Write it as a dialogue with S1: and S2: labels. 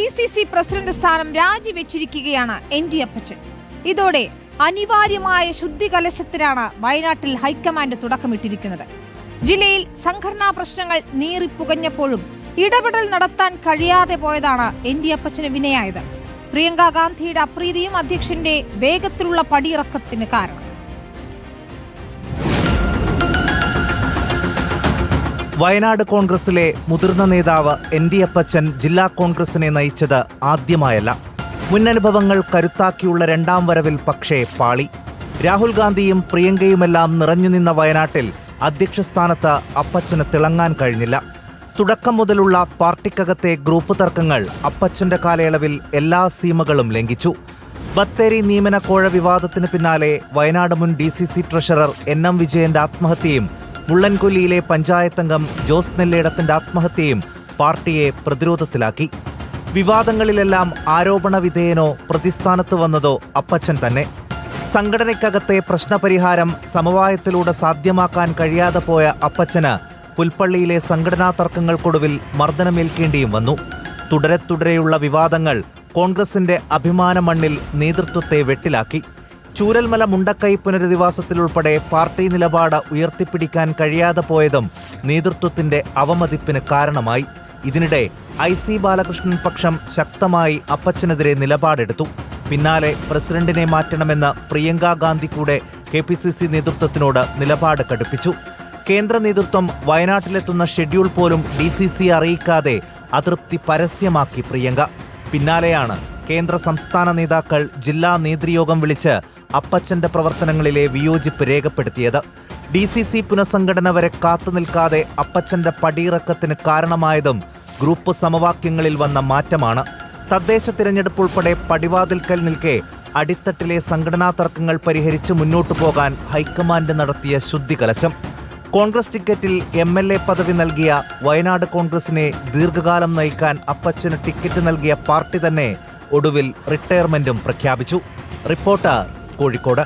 S1: DCC president സ്ഥാനം രാജിവെച്ചിരിക്കുകയാണ് ND അപ്പച്ചൻ. ഇതോടെ അനിവാര്യമായ ശുദ്ധികലശത്തിനാണ് വയനാട്ടിൽ ഹൈക്കമാൻഡ് തുടക്കമിട്ടിരിക്കുന്നത്. ജില്ലയിൽ സംഘടനാ പ്രശ്നങ്ങൾ നീറിപ്പുകഞ്ഞപ്പോഴും ഇടപെടൽ നടത്താൻ കഴിയാതെ പോയതാണ് ND അപ്പച്ചന് വിനയായത്. പ്രിയങ്ക ഗാന്ധിയുടെ അപ്രീതിയും അധ്യക്ഷന്റെ വേഗത്തിലുള്ള പടിയിറക്കത്തിന് കാരണം.
S2: വയനാട് കോൺഗ്രസിലെ മുതിർന്ന നേതാവ് ND അപ്പച്ചൻ ജില്ലാ കോൺഗ്രസിനെ നയിച്ചത് ആദ്യമായല്ല. മുന്നനുഭവങ്ങൾ കരുത്താക്കിയുള്ള രണ്ടാം വരവിൽ പക്ഷേ പാളി. രാഹുൽ ഗാന്ധിയും പ്രിയങ്കയുമെല്ലാം നിറഞ്ഞുനിന്ന വയനാട്ടിൽ അധ്യക്ഷസ്ഥാനത്ത് അപ്പച്ചന് തിളങ്ങാൻ കഴിഞ്ഞില്ല. തുടക്കം മുതലുള്ള പാർട്ടിക്കകത്തെ ഗ്രൂപ്പ് തർക്കങ്ങൾ അപ്പച്ചന്റെ കാലയളവിൽ എല്ലാ സീമകളും ലംഘിച്ചു. ബത്തേരി നിയമന കോഴ വിവാദത്തിന് പിന്നാലെ വയനാട് മുൻ DCC ട്രഷറർ NM വിജയന്റെ ആത്മഹത്യയും മുള്ളൻകൊല്ലിയിലെ പഞ്ചായത്തംഗം ജോസ് നെല്ലേടത്തിന്റെ ആത്മഹത്യയും പാർട്ടിയെ പ്രതിരോധത്തിലാക്കി. വിവാദങ്ങളിലെല്ലാം ആരോപണ വിധേയനോ പ്രതിസ്ഥാനത്ത് വന്നതോ അപ്പച്ചൻ തന്നെ. സംഘടനയ്ക്കകത്തെ പ്രശ്നപരിഹാരം സമവായത്തിലൂടെ സാധ്യമാക്കാൻ കഴിയാതെ പോയ അപ്പച്ചന് പുൽപ്പള്ളിയിലെ സംഘടനാ തർക്കങ്ങൾക്കൊടുവിൽ മർദ്ദനമേൽക്കേണ്ടിയും വന്നു. തുടരെയുള്ള വിവാദങ്ങൾ കോൺഗ്രസിന്റെ അഭിമാന മണ്ണിൽ നേതൃത്വത്തെ വെട്ടിലാക്കി. ചൂരൽമല മുണ്ടക്കൈ പുനരധിവാസത്തിലുൾപ്പെടെ പാർട്ടി നിലപാട് ഉയർത്തിപ്പിടിക്കാൻ കഴിയാതെ പോയതും നേതൃത്വത്തിന്റെ അവമതിപ്പിന് കാരണമായി. ഇതിനിടെ IC ബാലകൃഷ്ണൻ പക്ഷം ശക്തമായി അപ്പച്ചനെതിരെ നിലപാടെടുത്തു. പിന്നാലെ പ്രസിഡന്റിനെ മാറ്റണമെന്ന് പ്രിയങ്ക ഗാന്ധി കൂടെ KPCC നേതൃത്വത്തിനോട് നിലപാട് കടുപ്പിച്ചു. കേന്ദ്ര നേതൃത്വം വയനാട്ടിലെത്തുന്ന ഷെഡ്യൂൾ പോലും DCC അറിയിക്കാതെ അതൃപ്തി പരസ്യമാക്കി പ്രിയങ്ക. പിന്നാലെയാണ് കേന്ദ്ര സംസ്ഥാന നേതാക്കൾ ജില്ലാ നേതൃയോഗം വിളിച്ച് അപ്പച്ചന്റെ പ്രവർത്തനങ്ങളിലെ വിയോജിപ്പ് രേഖപ്പെടുത്തിയത്. DCC പുനഃസംഘടന വരെ കാത്തുനിൽക്കാതെ അപ്പച്ചന്റെ പടിയിറക്കത്തിന് കാരണമായതും ഗ്രൂപ്പ് സമവാക്യങ്ങളിൽ വന്ന മാറ്റമാണ്. തദ്ദേശ തിരഞ്ഞെടുപ്പ് ഉൾപ്പെടെ പടിവാതിൽക്കൽ നിൽക്കെ അടിത്തട്ടിലെ സംഘടനാ തർക്കങ്ങൾ പരിഹരിച്ച് മുന്നോട്ടു പോകാൻ ഹൈക്കമാൻഡ് നടത്തിയ ശുദ്ധികലശം. കോൺഗ്രസ് ടിക്കറ്റിൽ MLA പദവി നൽകിയ വയനാട് കോൺഗ്രസിനെ ദീർഘകാലം നയിക്കാൻ അപ്പച്ചന് ടിക്കറ്റ് നൽകിയ പാർട്ടി തന്നെ ഒടുവിൽ റിട്ടയർമെന്റും പ്രഖ്യാപിച്ചു. റിപ്പോർട്ടർ, കോഴിക്കോട്.